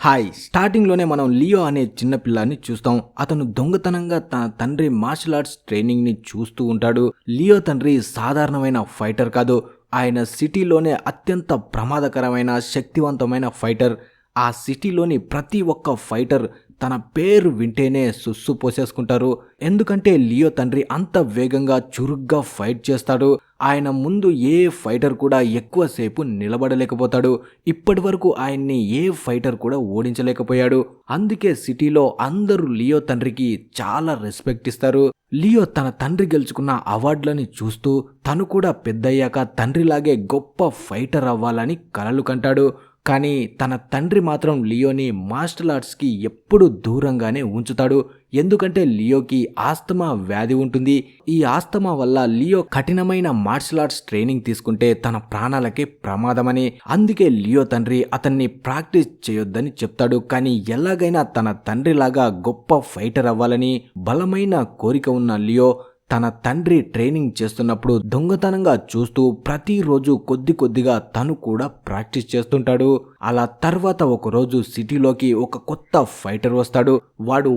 Hi స్టార్టింగ్లోనే మనం Leo అనే చిన్న పిల్లాన్ని చూస్తాం. అతను దొంగతనంగా తన తండ్రి మార్షల్ ఆర్ట్స్ ట్రైనింగ్ని చూస్తూ ఉంటాడు. లియో తండ్రి సాధారణమైన ఫైటర్ కాదు. ఆయన సిటీలోనే అత్యంత ప్రమాదకరమైన శక్తివంతమైన ఫైటర్. ఆ సిటీలోని ప్రతి ఒక్క ఫైటర్ తన పేరు వింటేనే సుస్సు పోసేసుకుంటారు. ఎందుకంటే లియో తండ్రి అంత వేగంగా చురుగ్గా ఫైట్ చేస్తాడు. ఆయన ముందు ఏ ఫైటర్ కూడా ఎక్కువసేపు నిలబడలేకపోతాడు. ఇప్పటి వరకు ఆయన్ని ఏ ఫైటర్ కూడా ఓడించలేకపోయాడు. అందుకే సిటీలో అందరూ లియో తండ్రికి చాలా రెస్పెక్ట్ ఇస్తారు. లియో తన తండ్రి గెలుచుకున్న అవార్డులని చూస్తూ తను కూడా పెద్దయ్యాక తండ్రిలాగే గొప్ప ఫైటర్ అవ్వాలని కలలు కంటాడు. కానీ తన తండ్రి మాత్రం లియోని మార్షల్ ఆర్ట్స్కి ఎప్పుడు దూరంగానే ఉంచుతాడు. ఎందుకంటే లియోకి ఆస్తమా వ్యాధి ఉంటుంది. ఈ ఆస్తమా వల్ల లియో కఠినమైన మార్షల్ ఆర్ట్స్ ట్రైనింగ్ తీసుకుంటే తన ప్రాణాలకే ప్రమాదమని, అందుకే లియో తండ్రి అతన్ని ప్రాక్టీస్ చేయొద్దని చెప్తాడు. కానీ ఎలాగైనా తన తండ్రిలాగా గొప్ప ఫైటర్ అవ్వాలని బలమైన కోరిక ఉన్న లియో తన తండ్రి ట్రైనింగ్ చేస్తున్నప్పుడు దొంగతనంగా చూస్తూ ప్రతిరోజు కొద్దిగా తను కూడా ప్రాక్టీస్ చేస్తుంటాడు. అలా తర్వాత ఒకరోజు సిటీలోకి ఒక కొత్త ఫైటర్ వస్తాడు. వాడు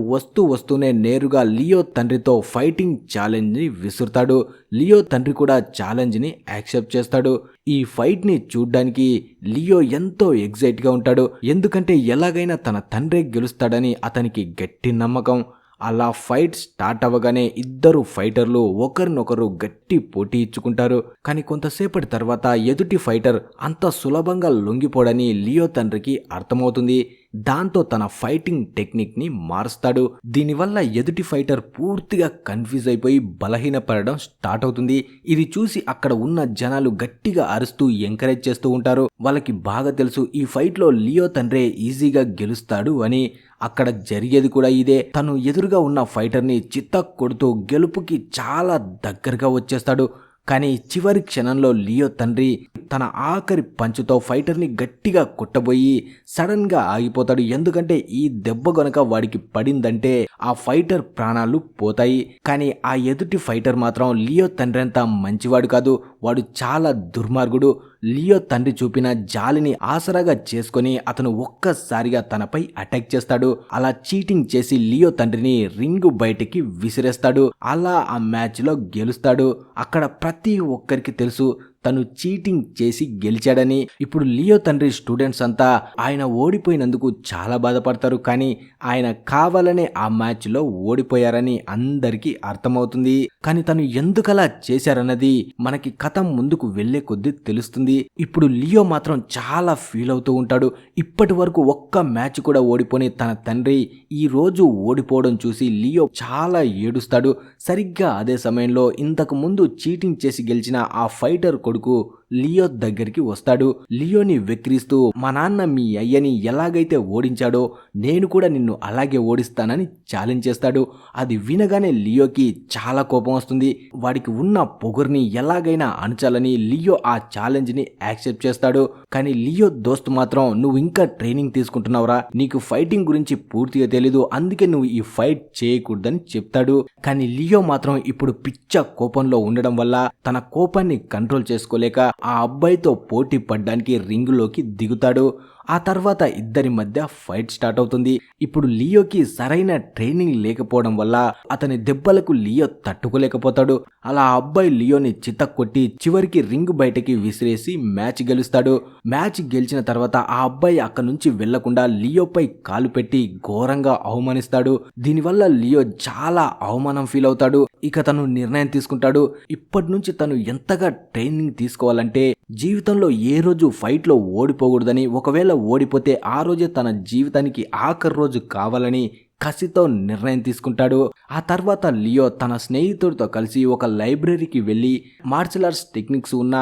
వస్తూనే నేరుగా లియో తండ్రితో ఫైటింగ్ ఛాలెంజ్ని విసురుతాడు. లియో తండ్రి కూడా ఛాలెంజ్ని యాక్సెప్ట్ చేస్తాడు. ఈ ఫైట్ని చూడ్డానికి లియో ఎంతో ఎగ్జైట్గా ఉంటాడు. ఎందుకంటే ఎలాగైనా తన తండ్రే గెలుస్తాడని అతనికి గట్టి నమ్మకం. అలా ఫైట్ స్టార్ట్ అవ్వగానే ఇద్దరు ఫైటర్లు ఒకరినొకరు గట్టి పోటీ ఇచ్చుకుంటారు. కానీ కొంతసేపటి తర్వాత ఎదుటి ఫైటర్ అంత సులభంగా లొంగిపోడని లియో తండ్రికి అర్థమవుతుంది. దాంతో తన ఫైటింగ్ టెక్నిక్ని మారుస్తాడు. దీనివల్ల ఎదుటి ఫైటర్ పూర్తిగా కన్ఫ్యూజ్ అయిపోయి బలహీనపడడం స్టార్ట్ అవుతుంది. ఇది చూసి అక్కడ ఉన్న జనాలు గట్టిగా అరుస్తూ ఎంకరేజ్ చేస్తూ ఉంటారు. వాళ్ళకి బాగా తెలుసు ఈ ఫైట్లో లియో తండ్రే ఈజీగా గెలుస్తాడు అని. అక్కడ జరిగేది కూడా ఇదే. తను ఎదురుగా ఉన్న ఫైటర్ని చిత్త కొడుతూ గెలుపుకి చాలా దగ్గరగా వచ్చేస్తాడు. కానీ చివరి క్షణంలో లియో తండ్రి తన ఆఖరి పంచుతో ఫైటర్ని గట్టిగా కొట్టబోయి సడన్గా ఆగిపోతాడు. ఎందుకంటే ఈ దెబ్బ గనక వాడికి పడిందంటే ఆ ఫైటర్ ప్రాణాలు పోతాయి. కానీ ఆ ఎదుటి ఫైటర్ మాత్రం లియో తండ్రి అంతా మంచివాడు కాదు. వాడు చాలా దుర్మార్గుడు. లియో తండ్రి చూపిన జాలిని ఆసరాగా చేసుకొని అతను ఒక్కసారిగా తనపై అటాక్ చేస్తాడు. అలా చీటింగ్ చేసి లియో తండ్రిని రింగు బయటికి విసిరేస్తాడు. అలా ఆ మ్యాచ్లో గెలుస్తాడు. అక్కడ ప్రతి ఒక్కరికి తెలుసు తను చీటింగ్ చేసి గెలిచాడని. ఇప్పుడు లియో తండ్రి స్టూడెంట్స్ అంతా ఆయన ఓడిపోయినందుకు చాలా బాధపడతారు. కానీ ఆయన కావాలనే ఆ మ్యాచ్లో ఓడిపోయారని అందరికీ అర్థమవుతుంది. కానీ తను ఎందుకలా చేశారన్నది మనకి కథ ముందుకు వెళ్లే కొద్దీ తెలుస్తుంది. ఇప్పుడు లియో మాత్రం చాలా ఫీల్ అవుతూ ఉంటాడు. ఇప్పటి వరకు ఒక్క మ్యాచ్ కూడా ఓడిపోని తన తండ్రి ఈ రోజు ఓడిపోవడం చూసి లియో చాలా ఏడుస్తాడు. సరిగ్గా అదే సమయంలో ఇంతకు ముందు చీటింగ్ చేసి గెలిచిన ఆ ఫైటర్ కొడుకు లియో దగ్గరికి వస్తాడు. లియోని వెక్కిరిస్తూ మా నాన్న మీ అయ్యని ఎలాగైతే ఓడించాడో నేను కూడా నిన్ను అలాగే ఓడిస్తానని ఛాలెంజ్ చేస్తాడు. అది వినగానే లియోకి చాలా కోపం వస్తుంది. వాడికి ఉన్న పొగర్ని ఎలాగైనా అణచాలని లియో ఆ ఛాలెంజ్ని యాక్సెప్ట్ చేస్తాడు. కానీ లియో దోస్తు మాత్రం నువ్వు ఇంకా ట్రైనింగ్ తీసుకుంటున్నావురా, నీకు ఫైటింగ్ గురించి పూర్తిగా తెలీదు, అందుకే నువ్వు ఈ ఫైట్ చేయకూడదని చెప్తాడు. కానీ లియో మాత్రం ఇప్పుడు పిచ్చ కోపంలో ఉండడం వల్ల తన కోపాన్ని కంట్రోల్ చేసుకోలేక ఆ అబ్బాయితో పోటీ పడ్డానికి రింగులోకి దిగుతాడు. ఆ తర్వాత ఇద్దరి మధ్య ఫైట్ స్టార్ట్ అవుతుంది. ఇప్పుడు లియోకి సరైన ట్రైనింగ్ లేకపోవడం వల్ల అతని దెబ్బలకు లియో తట్టుకోలేకపోతాడు. అలా ఆ అబ్బాయి లియోని చితక్కొట్టి చివరికి రింగ్ బయటకి విసిరేసి మ్యాచ్ గెలుస్తాడు. మ్యాచ్ గెలిచిన తర్వాత ఆ అబ్బాయి అక్కడి నుంచి వెళ్లకుండా లియోపై కాలు పెట్టి ఘోరంగా అవమానిస్తాడు. దీనివల్ల లియో చాలా అవమానం ఫీల్ అవుతాడు. ఇక తను నిర్ణయం తీసుకుంటాడు. ఇప్పటి నుంచి తను ఎంతగా ట్రైనింగ్ తీసుకోవాలంటే జీవితంలో ఏ రోజు ఫైట్లో ఓడిపోకూడదని, ఒకవేళ ఓడిపోతే ఆ రోజే తన జీవితానికి ఆఖరి రోజు కావాలని కసితో నిర్ణయం తీసుకుంటాడు. ఆ తర్వాత లియో తన స్నేహితుడితో కలిసి ఒక లైబ్రరీకి వెళ్ళి మార్షల్ ఆర్ట్స్ టెక్నిక్స్ ఉన్న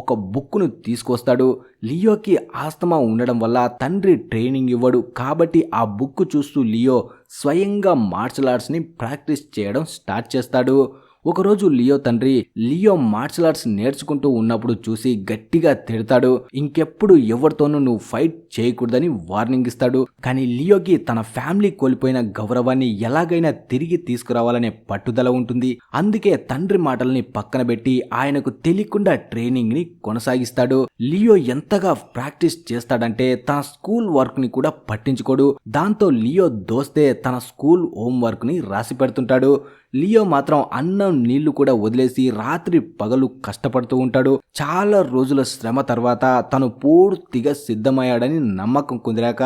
ఒక బుక్ను తీసుకొస్తాడు. లియోకి ఆస్తమా ఉండడం వల్ల తండ్రి ట్రైనింగ్ ఇవ్వడు. కాబట్టి ఆ బుక్ చూస్తూ లియో స్వయంగా మార్షల్ ఆర్ట్స్ని ప్రాక్టీస్ చేయడం స్టార్ట్ చేస్తాడు. ఒకరోజు లియో తండ్రి లియో మార్షల్ ఆర్ట్స్ నేర్చుకుంటూ ఉన్నప్పుడు చూసి గట్టిగా తిడతాడు. ఇంకెప్పుడు ఎవరితోనూ నువ్వు ఫైట్ చేయకూడదని వార్నింగ్ ఇస్తాడు. కానీ లియోకి తన ఫ్యామిలీ కోల్పోయిన గౌరవాన్ని ఎలాగైనా తిరిగి తీసుకురావాలనే పట్టుదల ఉంటుంది. అందుకే తండ్రి మాటల్ని పక్కన పెట్టి ఆయనకు తెలియకుండా ట్రైనింగ్ ని కొనసాగిస్తాడు. లియో ఎంతగా ప్రాక్టీస్ చేస్తాడంటే తన స్కూల్ వర్క్ ని కూడా పట్టించుకోడు. దాంతో లియో దోస్తే తన స్కూల్ హోంవర్క్ ని రాసి పెడుతుంటాడు. లియో మాత్రం అన్నం నీళ్లు కూడా వదిలేసి రాత్రి పగలు కష్టపడుతూ ఉంటాడు. చాలా రోజుల శ్రమ తర్వాత తను పూర్తిగా సిద్ధమయ్యాడని నమ్మకం కుదిరాక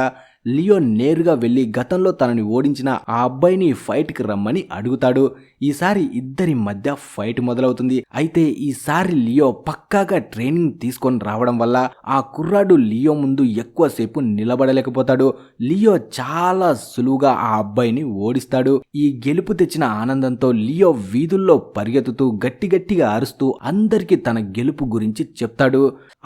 లియో నేరుగా వెళ్లి గతంలో తనని ఓడించిన ఆ అబ్బాయిని ఫైట్కి రమ్మని అడుగుతాడు. ఈసారి ఇద్దరి మధ్య ఫైట్ మొదలవుతుంది. అయితే ఈసారి లియో పక్కాగా ట్రైనింగ్ తీసుకొని రావడం వల్ల ఆ కుర్రాడు లియో ముందు ఎక్కువసేపు నిలబడలేకపోతాడు. లియో చాలా సులువుగా ఆ అబ్బాయిని ఓడిస్తాడు. ఈ గెలుపు తెచ్చిన ఆనందంతో లియో వీధుల్లో పరిగెత్తుతూ గట్టిగా అరుస్తూ అందరికీ తన గెలుపు గురించి చెప్తాడు.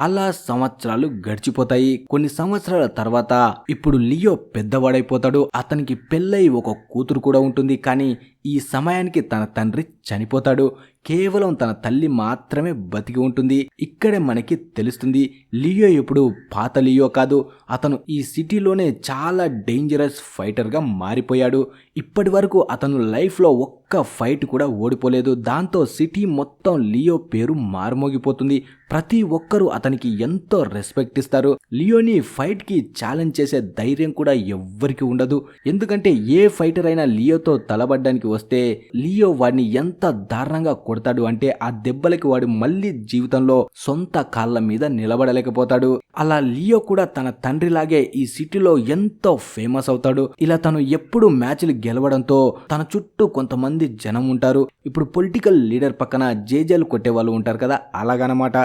అలా సంవత్సరాలు గడిచిపోతాయి. కొన్ని సంవత్సరాల తర్వాత ఇప్పుడు లియో పెద్దవాడైపోతాడు. అతనికి పెళ్ళై ఒక కూతురు కూడా ఉంటుంది. కానీ ఈ సమయానికి తన తండ్రి చనిపోతాడు. కేవలం తన తల్లి మాత్రమే బతికి ఉంటుంది. ఇక్కడే మనకి తెలుస్తుంది లియో ఇప్పుడు పాత లియో కాదు. అతను ఈ సిటీలోనే చాలా డేంజరస్ ఫైటర్గా మారిపోయాడు. ఇప్పటి వరకు అతను లైఫ్లో ఒక్క ఫైట్ కూడా ఓడిపోలేదు. దాంతో సిటీ మొత్తం లియో పేరు మారుమోగిపోతుంది. ప్రతి ఒక్కరూ అతనికి ఎంతో రెస్పెక్ట్ ఇస్తారు. లియోని ఫైట్కి ఛాలెంజ్ చేసే ధైర్యం కూడా ఎవ్వరికి ఉండదు. ఎందుకంటే ఏ ఫైటర్ అయినా లియోతో తలబడ్డానికి వస్తే లియో వాడిని ఎంత దారుణంగా కొడతాడు అంటే ఆ దెబ్బలకి వాడు మళ్ళీ జీవితంలో సొంత కాళ్ళ మీద నిలబడలేకపోతాడు. అలా లియో కూడా తన తండ్రిలాగే ఈ సిటీలో ఎంతో ఫేమస్ అవుతాడు. ఇలా తను ఎప్పుడు మ్యాచ్లు గెలవడంతో తన చుట్టూ కొంతమంది జనం ఉంటారు. ఇప్పుడు పొలిటికల్ లీడర్ పక్కన జేజేలు కొట్టే వాళ్ళు ఉంటారు కదా, అలాగనమాట.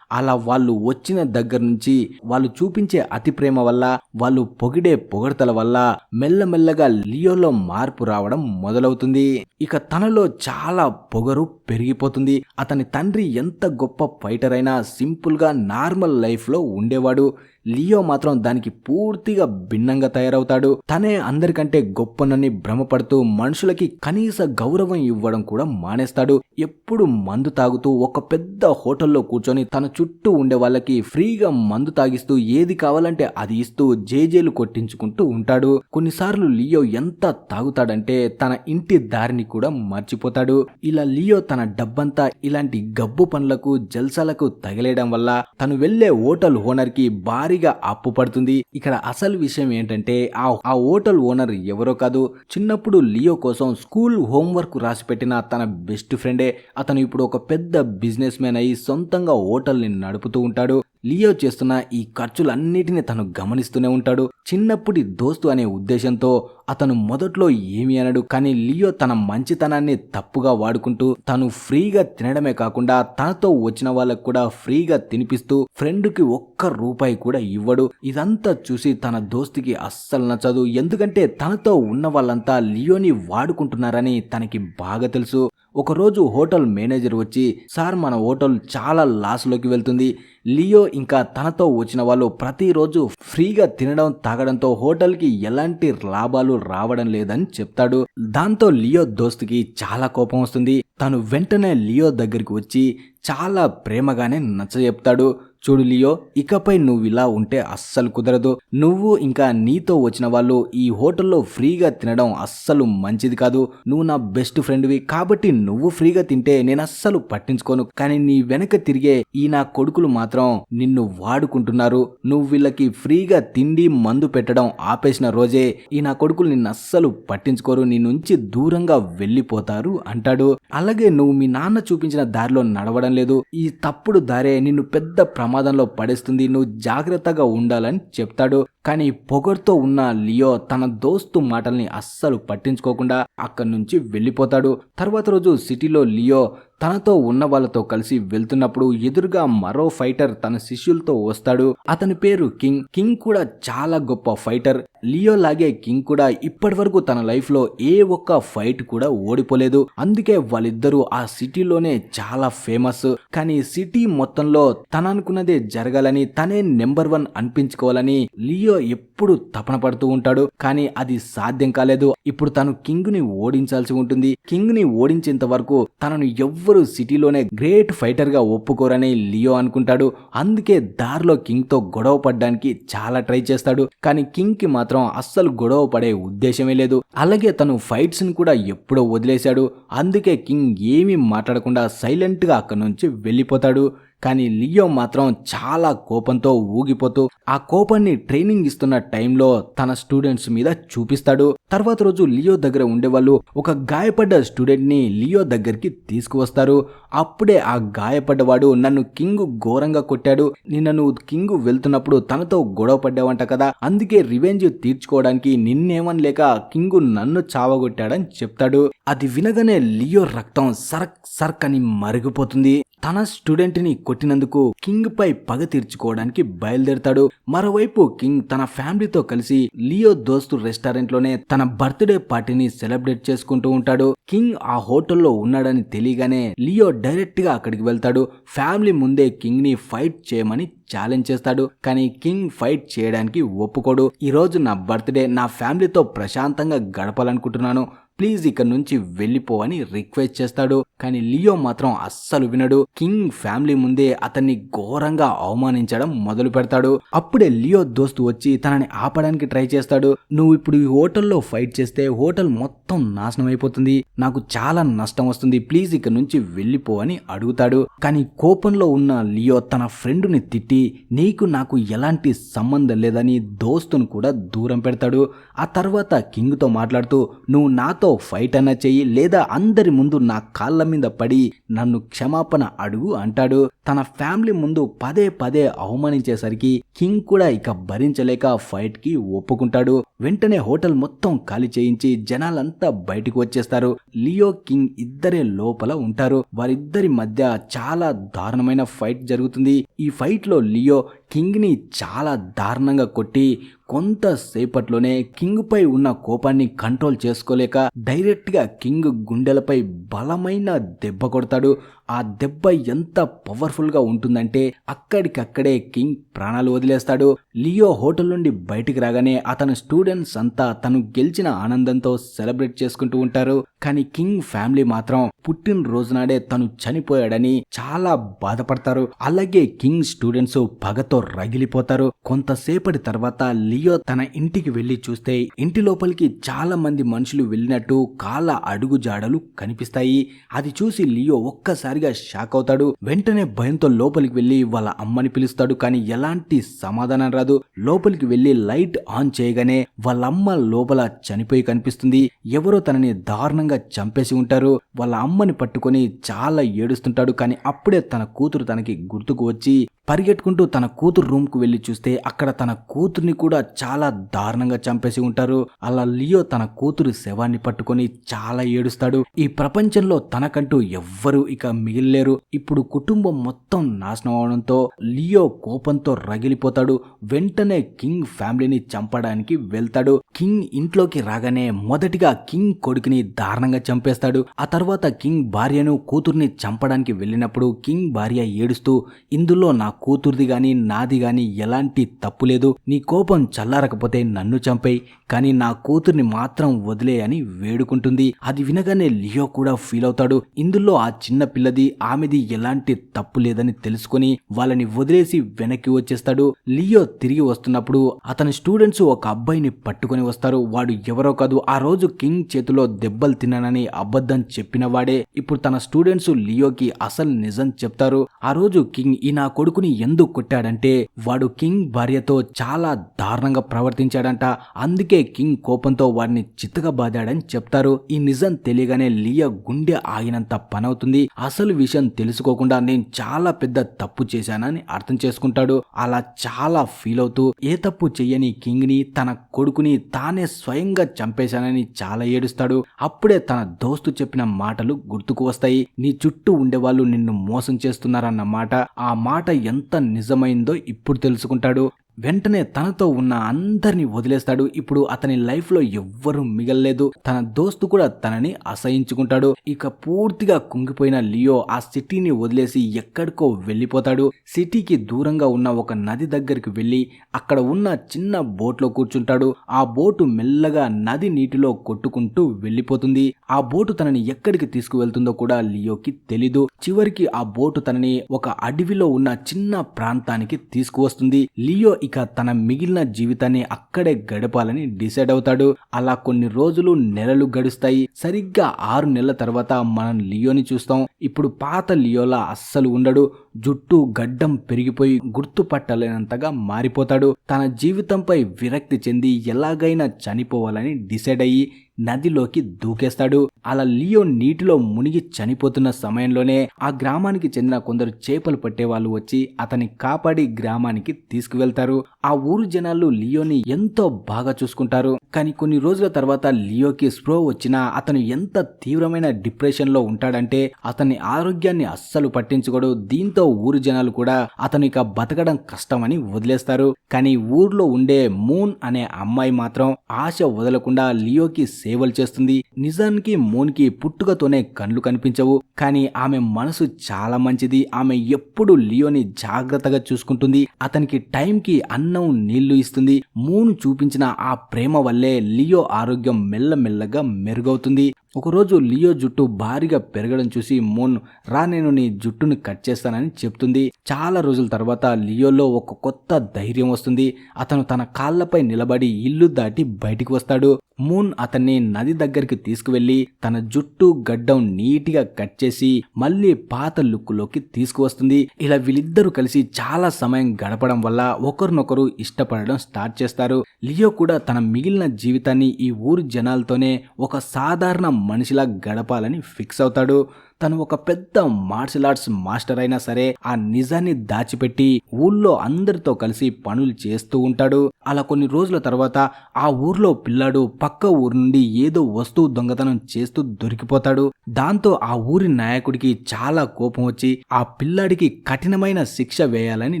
అలా వాళ్ళు వచ్చిన దగ్గర నుంచి వాళ్ళు చూపించే అతి ప్రేమ వల్ల, వాళ్ళు పొగిడే పొగడతల వల్ల మెల్లమెల్లగా లియోలో మార్పు రావడం మొదలవుతుంది. ఇక తనలో చాలా పొగరు పెరిగిపోతుంది. అతని తండ్రి ఎంత గొప్ప ఫైటర్ అయినా సింపుల్ గా నార్మల్ లైఫ్ లో ఉండేవాడు. లియో మాత్రం దానికి పూర్తిగా భిన్నంగా తయారవుతాడు. తనే అందరికంటే గొప్పనని భ్రమపడుతూ మనుషులకి కనీస గౌరవం ఇవ్వడం కూడా మానేస్తాడు. ఎప్పుడు మందు తాగుతూ ఒక పెద్ద హోటల్లో కూర్చొని తన చుట్టూ ఉండే వాళ్ళకి ఫ్రీగా మందు తాగిస్తూ ఏది కావాలంటే అది ఇస్తూ జేజేలు కొట్టించుకుంటూ ఉంటాడు. కొన్నిసార్లు లియో ఎంత తాగుతాడంటే తన ఇంటి దారిని కూడా మర్చిపోతాడు. ఇలా లియో తన డబ్బంతా ఇలాంటి గబ్బు పనులకు జల్సాలకు తగిలేయడం వల్ల తను వెళ్లే హోటల్ ఓనర్ కి భారీగా అప్పు పడుతుంది. ఇక్కడ అసలు విషయం ఏంటంటే ఆ హోటల్ ఓనర్ ఎవరో కాదు, చిన్నప్పుడు లియో కోసం స్కూల్ హోంవర్క్ రాసి పెట్టిన తన బెస్ట్ ఫ్రెండే. అతను ఇప్పుడు ఒక పెద్ద బిజినెస్ మ్యాన్ అయి సొంతంగా హోటల్ ని నడుపుతూ ఉంటాడు. లియో చేస్తున్న ఈ ఖర్చులన్నిటిని తను గమనిస్తూనే ఉంటాడు. చిన్నప్పటి దోస్తు అనే ఉద్దేశంతో అతను మొదట్లో ఏమీ అనడు. కానీ లియో తన మంచితనాన్ని తప్పుగా వాడుకుంటూ తను ఫ్రీగా తినడమే కాకుండా తనతో వచ్చిన వాళ్ళకు కూడా ఫ్రీగా తినిపిస్తూ ఫ్రెండ్కి ఒక్క రూపాయి కూడా ఇవ్వడు. ఇదంతా చూసి తన దోస్తుకి అస్సలు నచ్చదు. ఎందుకంటే తనతో ఉన్న వాళ్ళంతా లియోని వాడుకుంటున్నారని తనకి బాగా తెలుసు. ఒకరోజు హోటల్ మేనేజర్ వచ్చి, సార్ మన హోటల్ చాలా లాస్లోకి వెళ్తుంది. లియో ఇంకా తనతో వచ్చిన వాళ్ళు ప్రతిరోజు ఫ్రీగా తినడం తాగడంతో హోటల్కి ఎలాంటి లాభాలు రావడం లేదని చెప్తాడు. దాంతో లియో దోస్తుకి చాలా కోపం వస్తుంది. తను వెంటనే లియో దగ్గరికి వచ్చి చాలా ప్రేమగానే నచ్చజెప్తాడు. చూడు లియో, ఇకపై నువ్వు ఇలా ఉంటే అస్సలు కుదరదు. నువ్వు ఇంకా నీతో వచ్చిన వాళ్ళు ఈ హోటల్లో ఫ్రీగా తినడం అస్సలు మంచిది కాదు. నువ్వు నా బెస్ట్ ఫ్రెండ్వి కాబట్టి నువ్వు ఫ్రీగా తింటే నేను అస్సలు పట్టించుకోను. కానీ నీ వెనక తిరిగే ఈ నా కొడుకులు మాత్రం నిన్ను వాడుకుంటున్నారు. నువ్వు వీళ్ళకి ఫ్రీగా తిండి మందు పెట్టడం ఆపేసిన రోజే ఈ నా కొడుకులు నిన్ను అస్సలు పట్టించుకోరు, నీ నుంచి దూరంగా వెళ్ళిపోతారు అంటాడు. అలాగే నువ్వు మీ నాన్న చూపించిన దారిలో నడవడం లేదు. ఈ తప్పుడు దారే నిన్ను పెద్ద ప్రమాదంలో పడేస్తుంది. నువ్వు జాగ్రత్తగా ఉండాలని చెప్తాడు. కానీ పొగర్తో ఉన్న లియో తన దోస్తు మాటల్ని అస్సలు పట్టించుకోకుండా అక్కడి నుంచి వెళ్ళిపోతాడు. తర్వాత రోజు సిటీలో లియో తనతో ఉన్న వాళ్ళతో కలిసి వెళ్తున్నప్పుడు ఎదురుగా మరో ఫైటర్ తన శిష్యులతో వస్తాడు. అతని పేరు కింగ్. కింగ్ కూడా చాలా గొప్ప ఫైటర్. లియో లాగే కింగ్ కూడా ఇప్పటి వరకు తన లైఫ్ లో ఏ ఒక్క ఫైట్ కూడా ఓడిపోలేదు. అందుకే వాళ్ళిద్దరూ ఆ సిటీలోనే చాలా ఫేమస్. కానీ సిటీ మొత్తంలో తన అనుకున్నదే జరగాలని, తనే నెంబర్ 1 అనిపించుకోవాలని లియో లియో ఎప్పుడు తపన పడుతూ ఉంటాడు, కానీ అది సాధ్యం కాలేదు. ఇప్పుడు తను కింగ్ ని ఓడించాల్సి ఉంటుంది. కింగ్ ని ఓడించేంత వరకు తనను ఎవ్వరూ సిటీలోనే గ్రేట్ ఫైటర్ గా ఒప్పుకోరని లియో అనుకుంటాడు. అందుకే దారిలో కింగ్ తో గొడవ పడడానికి చాలా ట్రై చేస్తాడు, కానీ కింగ్ కి మాత్రం అస్సలు గొడవ పడే ఉద్దేశమే లేదు. అలాగే తను ఫైట్స్ ని కూడా ఎప్పుడో వదిలేశాడు. అందుకే కింగ్ ఏమీ మాట్లాడకుండా సైలెంట్ గా అక్కడి నుంచి వెళ్ళిపోతాడు. కానీ లియో మాత్రం చాలా కోపంతో ఊగిపోతూ ఆ కోపాన్ని ట్రైనింగ్ ఇస్తున్న టైంలో తన స్టూడెంట్స్ మీద చూపిస్తాడు. తర్వాత రోజు లియో దగ్గర ఉండేవాళ్ళు ఒక గాయపడ్డ స్టూడెంట్ ని లియో దగ్గరికి తీసుకువస్తారు. అప్పుడే ఆ గాయపడ్డవాడు, నన్ను కింగ్ ఘోరంగా కొట్టాడు, నిన్న నువ్వు కింగ్ వెళ్తున్నప్పుడు తనతో గొడవ పడ్డావంట కదా, అందుకే రివెంజ్ తీర్చుకోవడానికి నిన్నేమనలేక కింగ్ నన్ను చావగొట్టాడని చెప్తాడు. అది వినగానే లియో రక్తం సరక్ సరక్ అని మరిగిపోతుంది. తన స్టూడెంట్ ని కొట్టినందుకు కింగ్ పై పగ తీర్చుకోవడానికి బయలుదేరతాడు. మరోవైపు కింగ్ తన ఫ్యామిలీతో కలిసి లియో దోస్తు రెస్టారెంట్ లోనే తన బర్త్డే పార్టీని సెలబ్రేట్ చేసుకుంటూ ఉంటాడు. కింగ్ ఆ హోటల్లో ఉన్నాడని తెలియగానే లియో డైరెక్ట్ గా అక్కడికి వెళ్తాడు. ఫ్యామిలీ ముందే కింగ్ ని ఫైట్ చేయమని ఛాలెంజ్ చేస్తాడు, కానీ కింగ్ ఫైట్ చేయడానికి ఒప్పుకోడు. ఈ రోజు నా బర్త్డే, నా ఫ్యామిలీతో ప్రశాంతంగా గడపాలనుకుంటున్నాను, ప్లీజ్ ఇక్కడ నుంచి వెళ్ళిపోవని రిక్వెస్ట్ చేస్తాడు. కానీ లియో మాత్రం అస్సలు వినడు. కింగ్ ఫ్యామిలీ ముందే అతన్ని ఘోరంగా అవమానించడం మొదలు పెడతాడు. అప్పుడే లియో దోస్తు వచ్చి తనని ఆపడానికి ట్రై చేస్తాడు. నువ్వు ఇప్పుడు ఈ హోటల్లో ఫైట్ చేస్తే హోటల్ మొత్తం నాశనం అయిపోతుంది, నాకు చాలా నష్టం వస్తుంది, ప్లీజ్ ఇక్కడ నుంచి వెళ్ళిపోవని అడుగుతాడు. కానీ కోపంలో ఉన్న లియో తన ఫ్రెండ్ ని తిట్టి నీకు నాకు ఎలాంటి సంబంధం లేదని దోస్తును కూడా దూరం పెడతాడు. ఆ తర్వాత కింగ్ తో మాట్లాడుతూ నువ్వు నాతో ఫైట్ అన్నా చెయ్యి, లేదా అందరి ముందు నా కాళ్ళ మీద పడి నన్ను క్షమాపణ అడుగు అంటాడు. తన ఫ్యామిలీ ముందు పదే పదే అవమానించేసరికి కింగ్ కూడా ఇక భరించలేక ఫైట్ కి ఒప్పుకుంటాడు. వెంటనే హోటల్ మొత్తం ఖాళీ చేయించి జనాలంతా బయటకు వచ్చేస్తారు. లియో కింగ్ ఇద్దరే లోపల ఉంటారు. వారిద్దరి మధ్య చాలా దారుణమైన ఫైట్ జరుగుతుంది. ఈ ఫైట్ లో లియో కింగ్ ని చాలా దారుణంగా కొట్టి కొంతసేపట్లోనే కింగ్ పై ఉన్న కోపాన్ని కంట్రోల్ చేసుకోలేక డైరెక్ట్ గా కింగ్ గుండెలపై బలమైన దెబ్బ కొడతాడు. ఆ దెబ్బ ఎంత పవర్ఫుల్ గా ఉంటుందంటే అక్కడికక్కడే కింగ్ ప్రాణాలు వదిలేస్తాడు. లియో హోటల్ నుండి బయటికి రాగానే అతని స్టూడెంట్స్ అంతా తను గెలిచిన ఆనందంతో సెలబ్రేట్ చేసుకుంటూ ఉంటారు. కానీ కింగ్ ఫ్యామిలీ మాత్రం పుట్టినరోజు నాడే తను చనిపోయాడని చాలా బాధపడతారు. అలాగే కింగ్ స్టూడెంట్స్ పగతో రగిలిపోతారు. కొంతసేపటి తర్వాత లియో తన ఇంటికి వెళ్లి చూస్తే ఇంటి లోపలికి చాలా మంది మనుషులు వెళ్ళినట్టు కాళ్ళ అడుగు జాడలు కనిపిస్తాయి. అది చూసి లియో ఒక్కసారిగా షాక్ అవుతాడు. వెంటనే భయంతో లోపలికి వెళ్లి వాళ్ళ అమ్మని పిలుస్తాడు, కానీ ఎలాంటి సమాధానం రాదు. లోపలికి వెళ్లి లైట్ ఆన్ చేయగానే వాళ్ళ అమ్మ లోపల చనిపోయి కనిపిస్తుంది. ఎవరో తనని దారుణంగా చంపేసి ఉంటారు. వాళ్ళ అమ్మని పట్టుకొని చాలా ఏడుస్తుంటాడు. కానీ అప్పుడే తన కూతురు తనకి గుర్తుకు వచ్చి పరిగెట్టుకుంటూ తన కూతురు రూమ్ కు వెళ్లి చూస్తే అక్కడ తన కూతుర్ని కూడా చాలా దారుణంగా చంపేసి ఉంటారు. అలా లియో తన కూతురు శవాన్ని పట్టుకొని చాలా ఏడుస్తాడు. ఈ ప్రపంచంలో తనకంటూ ఎవ్వరూ ఇక మిగిలిలేరు. ఇప్పుడు కుటుంబం మొత్తం నాశనం అవడంతో లియో కోపంతో రగిలిపోతాడు. వెంటనే కింగ్ ఫ్యామిలీని చంపడానికి వెళ్తాడు. కింగ్ ఇంట్లోకి రాగానే మొదటిగా కింగ్ కొడుకుని దారుణంగా చంపేస్తాడు. ఆ తర్వాత కింగ్ భార్యను కూతుర్ని చంపడానికి వెళ్ళినప్పుడు కింగ్ భార్య ఏడుస్తూ ఇందులో నా కూతుర్ది గాని నాది గాని ఎలాంటి తప్పు లేదు, నీ కోపం చల్లారకపోతే నన్ను చంపేయ్, కానీ నా కూతుర్ని మాత్రం వదిలే అని వేడుకుంటుంది. అది వినగానే లియో కూడా ఫీల్ అవుతాడు. ఇందులో ఆ చిన్న పిల్లది ఆమెది ఎలాంటి తప్పు లేదని తెలుసుకొని వాళ్ళని వదిలేసి వెనక్కి వచ్చేస్తాడు. లియో తిరిగి వస్తున్నప్పుడు అతని స్టూడెంట్స్ ఒక అబ్బాయిని పట్టుకొని వస్తారు. వాడు ఎవరో కాదు, ఆ రోజు కింగ్ చేతిలో దెబ్బలు తిన్నానని అబద్ధం చెప్పిన వాడే. ఇప్పుడు తన స్టూడెంట్స్ లియోకి అసలు నిజం చెప్తారు. ఆ రోజు కింగ్ ఈ నా కొడుకుని ఎందుకు కొట్టాడంటే వాడు కింగ్ భార్యతో చాలా దారుణంగా ప్రవర్తించాడంట, అందుకే కింగ్ కోపంతో వాడిని చిత్తగా బాదాడని చెప్తారు. ఈ నిజం తెలియగానే లియో గుండె ఆగినంత పనవుతుంది. అసలు విషయం తెలుసుకోకుండా నేను చాలా పెద్ద తప్పు చేశానని అర్థం చేసుకుంటాడు. అలా చాలా ఫీల్ అవుతూ ఏ తప్పు చెయ్యని కింగ్ ని తన కొడుకుని తానే స్వయంగా చంపేశానని చాలా ఏడుస్తాడు. అప్పుడే తన దోస్తు చెప్పిన మాటలు గుర్తుకు వస్తాయి. నీ చుట్టూ ఉండేవాళ్ళు నిన్ను మోసం చేస్తున్నారన్న మాట. ఆ మాట ఎంత నిజమైందో ఇప్పుడు తెలుసుకుంటాడు. వెంటనే తనతో ఉన్న అందరినీ వదిలేస్తాడు. ఇప్పుడు అతని లైఫ్ లో ఎవ్వరూ మిగల్లేదు. తన దోస్తు కూడా తనని అసహించుకుంటాడు. ఇక పూర్తిగా కుంగిపోయిన లియో ఆ సిటీని వదిలేసి ఎక్కడికో వెళ్ళిపోతాడు. సిటీకి దూరంగా ఉన్న ఒక నది దగ్గరికి వెళ్లి అక్కడ ఉన్న చిన్న బోట్లో కూర్చుంటాడు. ఆ బోటు మెల్లగా నది నీటిలో కొట్టుకుంటూ వెళ్ళిపోతుంది. ఆ బోటు తనని ఎక్కడికి తీసుకువెళ్తుందో కూడా లియోకి తెలీదు. చివరికి ఆ బోటు తనని ఒక అడవిలో ఉన్న చిన్న ప్రాంతానికి తీసుకువస్తుంది. లియో ఇక తన మిగిలిన జీవితాన్ని అక్కడే గడపాలని డిసైడ్ అవుతాడు. అలా కొన్ని రోజులు నెలలు గడుస్తాయి. సరిగ్గా 6 నెలల తర్వాత మనం లియోని చూస్తాం. ఇప్పుడు పాత లియోలా అస్సలు ఉండడు. జుట్టు గడ్డం పెరిగిపోయి గుర్తుపట్టలేనంతగా మారిపోతాడు. తన జీవితంపై విరక్తి చెంది ఎలాగైనా చనిపోవాలని డిసైడ్ అయ్యి నదిలోకి దూకేస్తాడు. అలా లియో నీటిలో మునిగి చనిపోతున్న సమయంలోనే ఆ గ్రామానికి చెందిన కొందరు చేపలు పట్టే వాళ్ళు వచ్చి అతన్ని కాపాడి గ్రామానికి తీసుకువెళ్తారు. ఆ ఊరు జనాలు లియోని ఎంతో బాగా చూసుకుంటారు. కానీ కొన్ని రోజుల తర్వాత లియోకి స్ప్రో వచ్చినా అతను ఎంత తీవ్రమైన డిప్రెషన్ లో ఉంటాడంటే అతని ఆరోగ్యాన్ని అస్సలు పట్టించుకోడు. దీంతో ఊరు జనాలు కూడా అతను ఇక బతకడం కష్టమని వదిలేస్తారు. కానీ ఊర్లో ఉండే మూన్ అనే అమ్మాయి మాత్రం ఆశ వదలకుండా లియోకి సేవలు చేస్తుంది. నిజానికి మూన్కి పుట్టుకతోనే కళ్ళు కనిపించవు. కానీ ఆమె మనసు చాలా మంచిది. ఆమె ఎప్పుడు లియోని జాగ్రత్తగా చూసుకుంటుంది. అతనికి టైంకి అన్నం నీళ్లు ఇస్తుంది. మూన్ చూపించిన ఆ ప్రేమ వల్లే లియో ఆరోగ్యం మెల్లమెల్లగా మెరుగవుతుంది. ఒకరోజు లియో జుట్టు భారీగా పెరగడం చూసి మూన్ రా నేను నీ జుట్టుని కట్ చేస్తానని చెప్తుంది. చాలా రోజుల తర్వాత లియోలో ఒక కొత్త ధైర్యం వస్తుంది. అతను తన కాళ్లపై నిలబడి ఇల్లు దాటి బయటికి వస్తాడు. మూన్ అతన్ని నది దగ్గరికి తీసుకువెళ్లి తన జుట్టు గడ్డం నీటిగా కట్ చేసి మళ్ళీ పాత లుక్లోకి తీసుకువస్తుంది. ఇలా వీళ్ళిద్దరూ కలిసి చాలా సమయం గడపడం వల్ల ఒకరినొకరు ఇష్టపడడం స్టార్ట్ చేస్తారు. లియో కూడా తన మిగిలిన జీవితాన్ని ఈ ఊరు జనాలతోనే ఒక సాధారణ మనిషిలా గడపాలని ఫిక్స్ అవుతాడు. తను ఒక పెద్ద మార్షల్ ఆర్ట్స్ మాస్టర్ అయినా సరే ఆ నిజాన్ని దాచిపెట్టి ఊళ్ళో అందరితో కలిసి పనులు చేస్తూ ఉంటాడు. అలా కొన్ని రోజుల తర్వాత ఆ ఊర్లో పిల్లాడు పక్క ఊరు నుండి ఏదో వస్తువు దొంగతనం చేస్తూ దొరికిపోతాడు. దాంతో ఆ ఊరి నాయకుడికి చాలా కోపం వచ్చి ఆ పిల్లాడికి కఠినమైన శిక్ష వేయాలని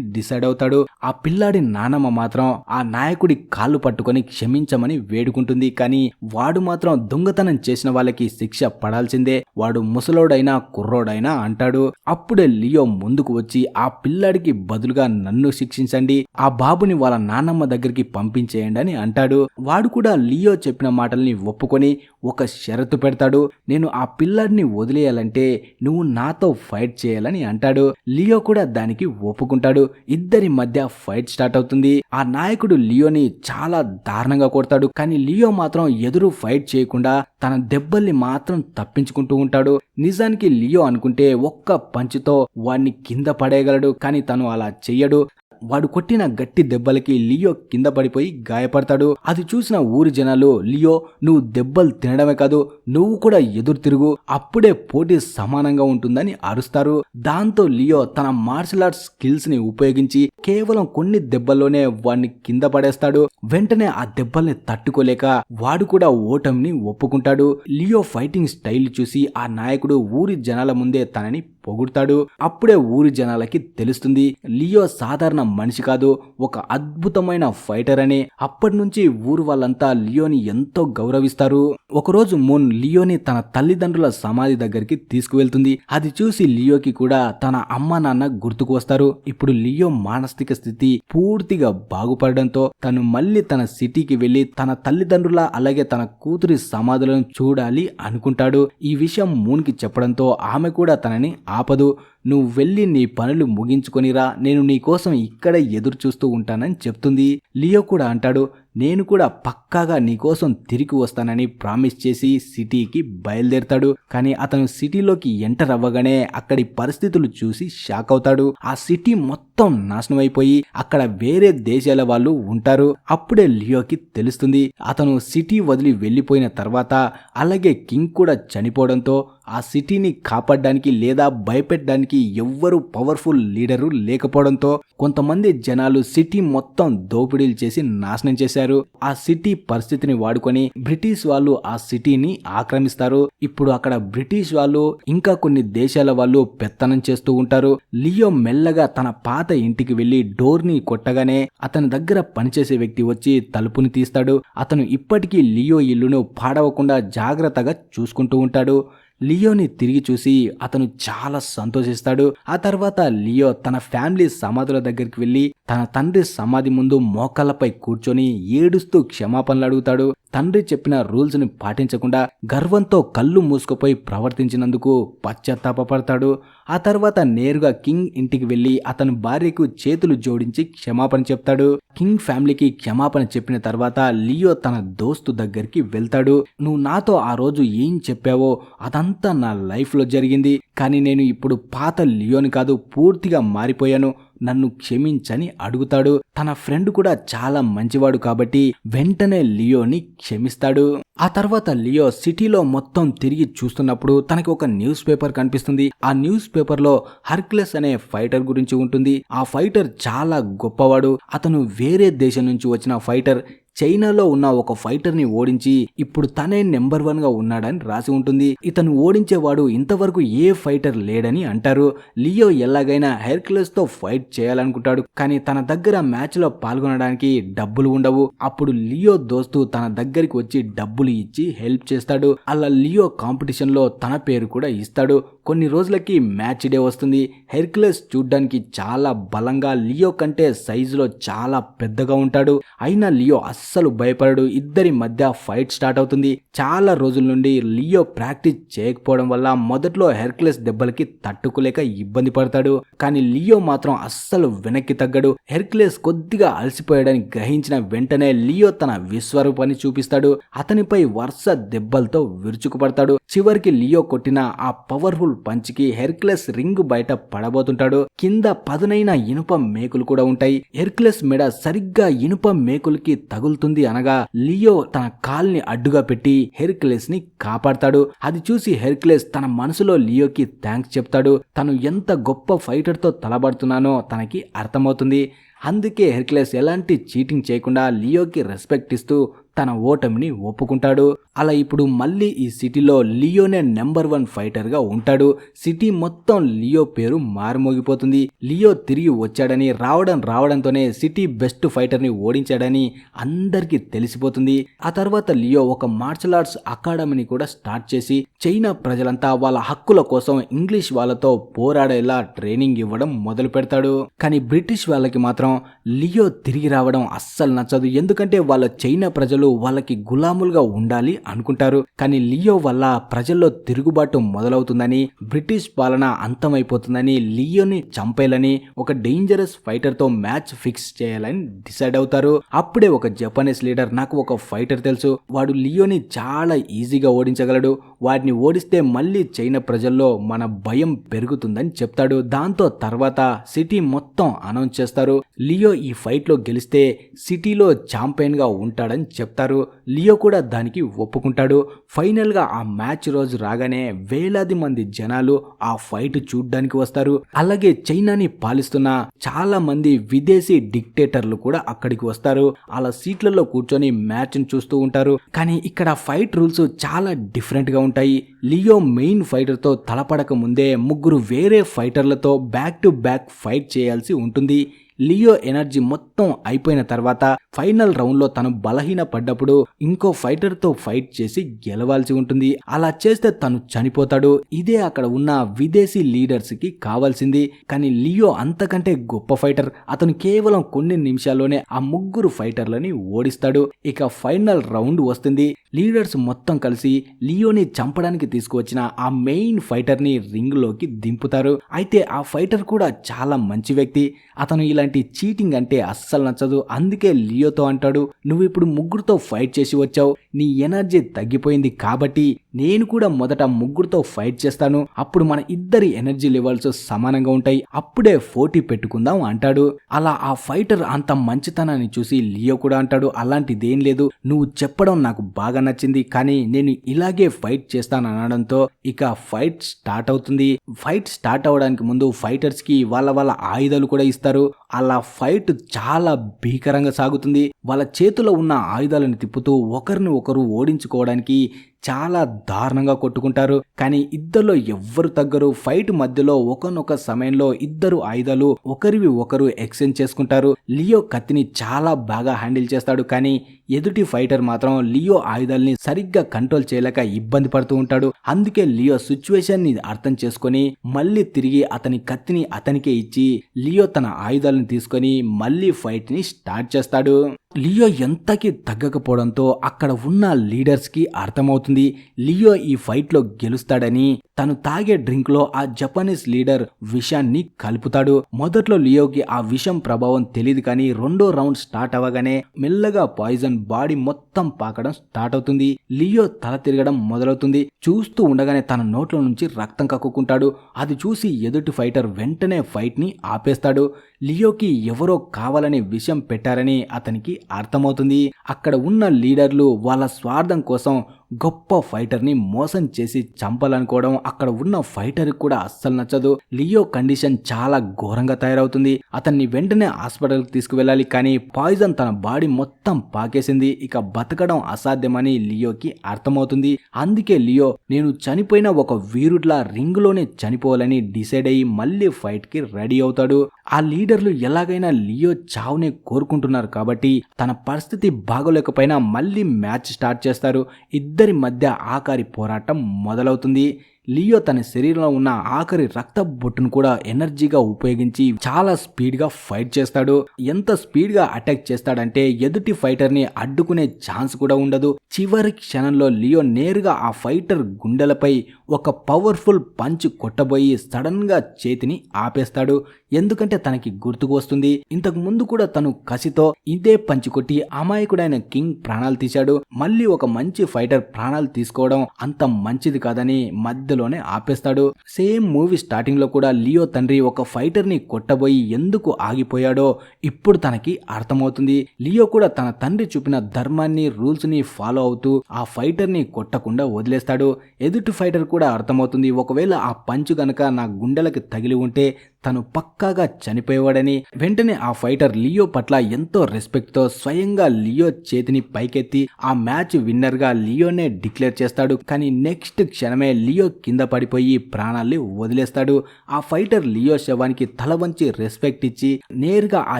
డిసైడ్ అవుతాడు. ఆ పిల్లాడి నానమ్మ మాత్రం ఆ నాయకుడి కాళ్ళు పట్టుకొని క్షమించమని వేడుకుంటుంది. కానీ వాడు మాత్రం దొంగతనం చేసిన వాళ్ళకి శిక్ష పడాల్సిందే, వాడు ముసలోడైనా కుర్రోడైనా అంటాడు. అప్పుడే లియో ముందుకు వచ్చి ఆ పిల్లాడికి బదులుగా నన్ను శిక్షించండి, ఆ బాబుని వాళ్ళ నాన్నమ్మ దగ్గరికి పంపించేయండి అని అంటాడు. వాడు కూడా లియో చెప్పిన మాటల్ని ఒప్పుకొని ఒక షరతు పెడతాడు. నేను ఆ పిల్లాడిని వదిలేయాలంటే నువ్వు నాతో ఫైట్ చేయాలని అంటాడు. లియో కూడా దానికి ఒప్పుకుంటాడు. ఇద్దరి మధ్య ఫైట్ స్టార్ట్ అవుతుంది. ఆ నాయకుడు లియోని చాలా దారుణంగా కొడతాడు. కానీ లియో మాత్రం ఎదురు ఫైట్ చేయకుండా తన దెబ్బల్ని మాత్రం తప్పించుకుంటూ ఉంటాడు. నిజానికి లియో అనుకుంటే ఒక్క పంచుతో వాడిని కింద పడేయగలడు. కానీ తను అలా చెయ్యడు. వాడు కొట్టిన గట్టి దెబ్బలకి లియో కింద పడిపోయి గాయపడతాడు. అది చూసిన ఊరి జనాలు లియో నువ్వు దెబ్బలు తినడమే కాదు నువ్వు కూడా ఎదురు తిరుగు, అప్పుడే పోటీ సమానంగా ఉంటుందని అరుస్తారు. దాంతో లియో తన మార్షల్ ఆర్ట్స్ స్కిల్స్ ని ఉపయోగించి కేవలం కొన్ని దెబ్బల్లోనే వాడిని కింద పడేస్తాడు. వెంటనే ఆ దెబ్బల్ని తట్టుకోలేక వాడు కూడా ఓటమిని ఒప్పుకుంటాడు. లియో ఫైటింగ్ స్టైల్ చూసి ఆ నాయకుడు ఊరి జనాల ముందే తనని పొగుడతాడు. అప్పుడే ఊరి జనాలకి తెలుస్తుంది లియో సాధారణ మనిషి కాదు, ఒక అద్భుతమైన ఫైటర్ అని. అప్పటి నుంచి ఊరు వాళ్ళంతా లియోని ఎంతో గౌరవిస్తారు. ఒకరోజు మూన్ లియోని తన తల్లిదండ్రుల సమాధి దగ్గరికి తీసుకువెళ్తుంది. అది చూసి లియోకి కూడా తన అమ్మ నాన్న గుర్తుకు వస్తారు. ఇప్పుడు లియో మానసిక స్థితి పూర్తిగా బాగుపడడంతో తను మళ్ళీ తన సిటీకి వెళ్లి తన తల్లిదండ్రుల అలాగే తన కూతురి సమాధులను చూడాలి అనుకుంటాడు. ఈ విషయం మూన్ కి చెప్పడంతో ఆమె కూడా తనని ఆపదు. నువ్వు వెళ్ళి నీ పనులు ముగించుకొనిరా, నేను నీకోసం ఇక్కడే ఎదురు చూస్తూ ఉంటానని చెప్తుంది. లియో కూడా అంటాడు నేను కూడా పక్కాగా నీకోసం తిరిగి వస్తానని ప్రామిస్ చేసి సిటీకి బయలుదేరతాడు. కానీ అతను సిటీలోకి ఎంటర్ అవ్వగానే అక్కడి పరిస్థితులు చూసి షాక్ అవుతాడు. ఆ సిటీ మొత్తం నాశనం అయిపోయి అక్కడ వేరే దేశాల వాళ్ళు ఉంటారు. అప్పుడే లియోకి తెలుస్తుంది అతను సిటీ వదిలి వెళ్లిపోయిన తర్వాత అలాగే కింగ్ కూడా చనిపోవడంతో ఆ సిటీని కాపాడడానికి లేదా భయపెట్టడానికి ఎవ్వరూ పవర్ఫుల్ లీడరు లేకపోవడంతో కొంతమంది జనాలు సిటీ మొత్తం దోపిడీలు చేసి నాశనం చేశారు. ఆ సిటీ పరిస్థితిని వాడుకొని బ్రిటిష్ వాళ్ళు ఆ సిటీని ఆక్రమిస్తారు. ఇప్పుడు అక్కడ బ్రిటిష్ వాళ్ళు ఇంకా కొన్ని దేశాల వాళ్ళు పెత్తనం చేస్తూ ఉంటారు. లియో మెల్లగా తన పాత ఇంటికి వెళ్లి డోర్ ని కొట్టగానే అతని దగ్గర పనిచేసే వ్యక్తి వచ్చి తలుపుని తీస్తాడు. అతను ఇప్పటికీ లియో ఇల్లును పాడవకుండా జాగ్రత్తగా చూసుకుంటూ ఉంటాడు. లియోని తిరిగి చూసి అతను చాలా సంతోషిస్తాడు. ఆ తర్వాత లియో తన ఫ్యామిలీ సమాధుల దగ్గరికి వెళ్లి తన తండ్రి సమాధి ముందు మోకాళ్ళపై కూర్చొని ఏడుస్తూ క్షమాపణలు అడుగుతాడు. తండ్రి చెప్పిన రూల్స్ ని పాటించకుండా గర్వంతో కళ్ళు మూసుకుపోయి ప్రవర్తించినందుకు పశ్చాత్తాపడతాడు. ఆ తర్వాత నేరుగా కింగ్ ఇంటికి వెళ్లి అతని భార్యకు చేతులు జోడించి క్షమాపణ చెప్తాడు. కింగ్ ఫ్యామిలీకి క్షమాపణ చెప్పిన తర్వాత లియో తన దోస్తు దగ్గరికి వెళ్తాడు. నువ్వు నాతో ఆ రోజు ఏం చెప్పావో అదంతా నా లైఫ్ లో జరిగింది, కానీ నేను ఇప్పుడు పాత లియోని కాదు, పూర్తిగా మారిపోయాను, నన్ను క్షమించని అడుగుతాడు. తన ఫ్రెండ్ కూడా చాలా మంచివాడు కాబట్టి వెంటనే లియోని క్షమిస్తాడు. ఆ తర్వాత లియో సిటీలో మొత్తం తిరిగి చూస్తున్నప్పుడు తనకి ఒక న్యూస్ పేపర్ కనిపిస్తుంది. ఆ న్యూస్ పేపర్ లో హెర్క్యులస్ అనే ఫైటర్ గురించి ఉంటుంది. ఆ ఫైటర్ చాలా గొప్పవాడు. అతను వేరే దేశం నుంచి వచ్చిన ఫైటర్. చైనాలో ఉన్న ఒక ఫైటర్ ని ఓడించి ఇప్పుడు తనే నెంబర్ 1 గా ఉన్నాడని రాసి ఉంటుంది. ఇతను ఓడించేవాడు ఇంతవరకు ఏ ఫైటర్ లేడని అంటారు. లియో ఎలాగైనా హెర్క్యులస్ తో ఫైట్ చేయాలనుకుంటాడు, కానీ తన దగ్గర మ్యాచ్ లో పాల్గొనడానికి డబ్బులు ఉండవు. అప్పుడు లియో దోస్తు తన దగ్గరికి వచ్చి డబ్బులు ఇచ్చి హెల్ప్ చేస్తాడు. అలా లియో కాంపిటీషన్ లో తన పేరు కూడా ఇస్తాడు. కొన్ని రోజులకి మ్యాచ్ డే వస్తుంది. హెర్క్యులస్ చూడ్డానికి చాలా బలంగా, లియో కంటే సైజులో చాలా పెద్దగా ఉంటాడు. అయినా లియో అస్సలు భయపడడు. ఇద్దరి మధ్య ఫైట్ స్టార్ట్ అవుతుంది. చాలా రోజుల నుండి లియో ప్రాక్టీస్ చేయకపోవడం వల్ల మొదట్లో హెర్క్యులస్ దెబ్బలకి తట్టుకోలేక ఇబ్బంది పడతాడు. కానీ లియో మాత్రం అస్సలు వెనక్కి తగ్గడు. హెర్క్యులస్ కొద్దిగా అలసిపోయాడని గ్రహించిన వెంటనే లియో తన విశ్వరూపాన్ని చూపిస్తాడు. అతనిపై వరుస దెబ్బలతో విరుచుకుపడతాడు. చివరికి లియో కొట్టిన ఆ పవర్ఫుల్ పంచ్కి హెర్క్యులస్ రింగ్ బయట పడబోతుంటాడు. కింద పదునైన ఇనుప మేకులు కూడా ఉంటాయి. హెర్క్యులస్ మెడ సరిగ్గా ఇనుప మేకులకి తగులుతుంది అనగా లియో తన కాల్ని అడ్డుగా పెట్టి హెర్క్యులస్ ని కాపాడతాడు. అది చూసి హెర్క్యులస్ తన మనసులో లియోకి థ్యాంక్స్ చెప్తాడు. తను ఎంత గొప్ప ఫైటర్ తో తలబడుతున్నానో తనకి అర్థమవుతుంది. అందుకే హెర్క్యులస్ ఎలాంటి చీటింగ్ చేయకుండా లియోకి రెస్పెక్ట్ ఇస్తూ తన ఓటమిని ఒప్పుకుంటాడు. అలా ఇప్పుడు మళ్ళీ ఈ సిటీలో లియోనే నెంబర్ 1 ఫైటర్ గా ఉంటాడు. సిటీ మొత్తం లియో పేరు మారుమోగిపోతుంది. లియో తిరిగి వచ్చాడని, రావడంతోనే సిటీ బెస్ట్ ఫైటర్ ని ఓడించాడని అందరికీ తెలిసిపోతుంది. ఆ తర్వాత లియో ఒక మార్షల్ ఆర్ట్స్ అకాడమీని కూడా స్టార్ట్ చేసి చైనా ప్రజలంతా వాళ్ళ హక్కుల కోసం ఇంగ్లీష్ వాళ్ళతో పోరాడేలా ట్రైనింగ్ ఇవ్వడం మొదలు పెడతాడు. కానీ బ్రిటిష్ వాళ్ళకి మాత్రం లియో తిరిగి రావడం అస్సలు నచ్చదు. ఎందుకంటే వాళ్ళ చైనా ప్రజలు వాళ్ళకి గులాములుగా ఉండాలి అనుకుంటారు. కానీ లియో వల్ల ప్రజల్లో తిరుగుబాటు మొదలవుతుందని, బ్రిటిష్ పాలన అంతమైపోతుందని, లియోని చంపేయాలని, ఒక డేంజరస్ ఫైటర్ తో మ్యాచ్ ఫిక్స్ చేయాలని డిసైడ్ అవుతారు. అప్పుడే ఒక జపనీస్ లీడర్, నాకు ఒక ఫైటర్ తెలుసు, వాడు లియోని చాలా ఈజీగా ఓడించగలడు, వాడిని ఓడిస్తే మళ్ళీ చైనా ప్రజల్లో మన భయం పెరుగుతుందని చెప్తాడు. దాంతో తర్వాత సిటీ మొత్తం అనౌన్స్ చేస్తారు. లియో ఈ ఫైట్ లో గెలిస్తే సిటీలో ఛాంపియన్ గా ఉంటాడని చెప్తారు. లియో కూడా దానికి ఒప్పుకుంటాడు. ఫైనల్ గా ఆ మ్యాచ్ రోజు రాగానే వేలాది మంది జనాలు ఆ ఫైట్ చూడ్డానికి వస్తారు. అలాగే చైనాని పాలిస్తున్న చాలా మంది విదేశీ డిక్టేటర్లు కూడా అక్కడికి వస్తారు. అలా సీట్లలో కూర్చొని మ్యాచ్ ని చూస్తూ ఉంటారు. కానీ ఇక్కడ ఫైట్ రూల్స్ చాలా డిఫరెంట్ గా ఉంటాయి. లియో మెయిన్ ఫైటర్ తో తలపడక ముందే ముగ్గురు వేరే ఫైటర్లతో బ్యాక్ టు బ్యాక్ ఫైట్ చేయాల్సి ఉంటుంది. లియో ఎనర్జీ మొత్తం అయిపోయిన తర్వాత ఫైనల్ రౌండ్ లో తను బలహీన పడ్డప్పుడు ఇంకో ఫైటర్ తో ఫైట్ చేసి గెలవాల్సి ఉంటుంది. అలా చేస్తే తను చనిపోతాడు. ఇదే అక్కడ ఉన్న విదేశీ లీడర్స్ కి కావాల్సింది. కానీ లియో అంతకంటే గొప్ప ఫైటర్. అతను కేవలం కొన్ని నిమిషాల్లోనే ఆ ముగ్గురు ఫైటర్లని ఓడిస్తాడు. ఇక ఫైనల్ రౌండ్ వస్తుంది. లీడర్స్ మొత్తం కలిసి లియోని చంపడానికి తీసుకువచ్చిన ఆ మెయిన్ ఫైటర్ ని రింగ్ లోకి దింపుతారు. అయితే ఆ ఫైటర్ కూడా చాలా మంచి వ్యక్తి. అతను ఇలాంటి చీటింగ్ అంటే అస్సలు నచ్చదు. అందుకే లియోతో అంటాడు, నువ్వు ఇప్పుడు ముగ్గురుతో ఫైట్ చేసి వచ్చావు, నీ ఎనర్జీ తగ్గిపోయింది కాబట్టి నేను కూడా మొదట ముగ్గురుతో ఫైట్ చేస్తాను, అప్పుడు మన ఇద్దరి ఎనర్జీ లెవెల్స్ సమానంగా ఉంటాయి, అప్పుడే పోటీ పెట్టుకుందాం అంటాడు. అలా ఆ ఫైటర్ అంత మంచితనాన్ని చూసి లియో కూడా అంటాడు, అలాంటిదేం లేదు, నువ్వు చెప్పడం నాకు బాగా నచ్చింది, కానీ నేను ఇలాగే ఫైట్ చేస్తాను అనడంతో ఇక ఫైట్ స్టార్ట్ అవుతుంది. ఫైట్ స్టార్ట్ అవడానికి ముందు ఫైటర్స్ కి వాళ్ళ ఆయుధాలు కూడా ఇస్తారు. అలా ఫైట్ చాలా భీకరంగా సాగుతుంది. వాళ్ళ చేతిలో ఉన్న ఆయుధాలను తిప్పుతూ ఒకరిని ఒకరు ఓడించుకోవడానికి చాలా దారుణంగా కొట్టుకుంటారు. కానీ ఇద్దరిలో ఎవ్వరు తగ్గరు. ఫైట్ మధ్యలో ఒకనొక సమయంలో ఇద్దరు ఆయుధాలు ఒకరివి ఒకరు ఎక్స్చేంజ్ చేసుకుంటారు. లియో కత్తిని చాలా బాగా హ్యాండిల్ చేస్తాడు, కానీ ఎదుటి ఫైటర్ మాత్రం లియో ఆయుధాలని సరిగ్గా కంట్రోల్ చేయలేక ఇబ్బంది పడుతూ ఉంటాడు. అందుకే లియో సిచ్యువేషన్ ని అర్థం చేసుకొని మళ్ళీ తిరిగి అతని కత్తిని అతనికే ఇచ్చి లియో తన ఆయుధాలను తీసుకొని మళ్ళీ ఫైట్ ని స్టార్ట్ చేస్తాడు. లియో ఎంతకి తగ్గకపోవడంతో అక్కడ ఉన్న లీడర్స్ కి అర్థమవుతుంది లియో ఈ ఫైట్ లో గెలుస్తాడని. తను తాగే డ్రింక్ లో ఆ జపనీస్ లీడర్ విషాన్ని కలుపుతాడు. మొదట్లో లియోకి ఆ విషం ప్రభావం తెలియదు, కానీ రెండో రౌండ్ స్టార్ట్ అవ్వగానే మెల్లగా పాయిజన్ బాడీ మొత్తం పాకడం స్టార్ట్ అవుతుంది. లియో తల తిరగడం మొదలవుతుంది. చూస్తూ ఉండగానే తన నోట్ల నుంచి రక్తం కక్కుకుంటాడు. అది చూసి ఎదుటి ఫైటర్ వెంటనే ఫైట్ ని ఆపేస్తాడు. లియోకి ఎవరో కావాలని విషం పెట్టారని అతనికి అర్థమవుతుంది. అక్కడ ఉన్న లీడర్లు వాళ్ళ స్వార్థం కోసం గొప్ప ఫైటర్ ని మోసం చేసి చంపాలనుకోవడం అక్కడ ఉన్న ఫైటర్ కూడా అస్సలు నచ్చదు. లియో కండిషన్ చాలా ఘోరంగా తయారవుతుంది. అతన్ని వెంటనే హాస్పిటల్ కి తీసుకువెళ్ళాలి, కానీ పాయిజన్ తన బాడీ మొత్తం పాకేసింది. ఇక బతకడం అసాధ్యమని లియోకి అర్థమవుతుంది. అందుకే లియో నేను చనిపోయిన ఒక వీరుడ్లా రింగ్ లోనే చనిపోవాలని డిసైడ్ అయ్యి మళ్ళీ ఫైట్ కి రెడీ అవుతాడు. ఆ లీడర్లు ఎలాగైనా లియో చావునే కోరుకుంటున్నారు కాబట్టి తన పరిస్థితి బాగోలేకపోయినా మళ్ళీ మ్యాచ్ స్టార్ట్ చేస్తారు. ఇద్దరి మధ్య ఆఖరి పోరాటం మొదలవుతుంది. లియో తన శరీరంలో ఉన్న ఆఖరి రక్త బొట్టును కూడా ఎనర్జీగా ఉపయోగించి చాలా స్పీడ్ గా ఫైట్ చేస్తాడు. ఎంత స్పీడ్ గా అటాక్ చేస్తాడంటే ఎదుటి ఫైటర్ ని అడ్డుకునే ఛాన్స్ కూడా ఉండదు. చివరి క్షణంలో లియో నేరుగా ఆ ఫైటర్ గుండెలపై ఒక పవర్ఫుల్ పంచ్ కొట్టబోయి సడన్ గా చేతిని ఆపేస్తాడు. ఎందుకంటే తనకి గుర్తుకు వస్తుంది, ఇంతకు ముందు కూడా తను కసితో ఇదే పంచి కొట్టి అమాయకుడైన కింగ్ ప్రాణాలు తీశాడు. మళ్ళీ ఒక మంచి ఫైటర్ ప్రాణాలు తీసుకోవడం అంత మంచిది కాదని మధ్యలోనే ఆపేస్తాడు. సేమ్ మూవీ స్టార్టింగ్ లో కూడా లియో తండ్రి ఒక ఫైటర్ ని కొట్టబోయి ఎందుకు ఆగిపోయాడో ఇప్పుడు తనకి అర్థమవుతుంది. లియో కూడా తన తండ్రి చూపిన ధర్మాన్ని రూల్స్ ని ఫాలో అవుతూ ఆ ఫైటర్ ని కొట్టకుండా వదిలేస్తాడు. ఎదుటి ఫైటర్ కూడా అర్థమవుతుంది, ఒకవేళ ఆ పంచు గనక నా గుండెలకి తగిలి ఉంటే తను పక్కాగా చనిపోయేవాడని. వెంటనే ఆ ఫైటర్ లియో పట్ల ఎంతో రెస్పెక్ట్ తో స్వయంగా లియో చేతిని పైకెత్తి ఆ మ్యాచ్ విన్నర్ గా లియోనే డిక్లేర్ చేస్తాడు. కానీ నెక్స్ట్ క్షణమే లియో కింద పడిపోయి ప్రాణాల్ని వదిలేస్తాడు. ఆ ఫైటర్ లియో శవానికి తల వంచి రెస్పెక్ట్ ఇచ్చి నేరుగా ఆ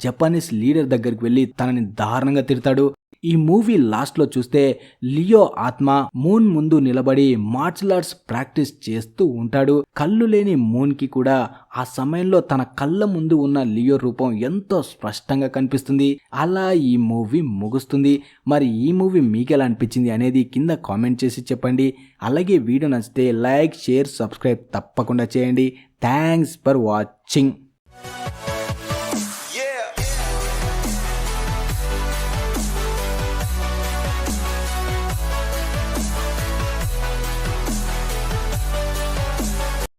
జపనీస్ లీడర్ దగ్గరికి వెళ్లి తనని దారుణంగా తిడతాడు. ఈ మూవీ లాస్ట్ లో చూస్తే లియో ఆత్మ మూన్ ముందు నిలబడి మార్షల్ ఆర్ట్స్ ప్రాక్టీస్ చేస్తూ ఉంటాడు. కళ్ళు లేని మూన్ కి కూడా ఆ సమయంలో తన కళ్ళ ముందు ఉన్న లియో రూపం ఎంతో స్పష్టంగా కనిపిస్తుంది. అలా ఈ మూవీ ముగుస్తుంది. మరి ఈ మూవీ మీకు ఎలా అనిపించింది అనేది కింద కామెంట్ చేసి చెప్పండి. అలాగే వీడియో నచ్చితే లైక్, షేర్, సబ్స్క్రైబ్ తప్పకుండా చేయండి. Thanks for watching.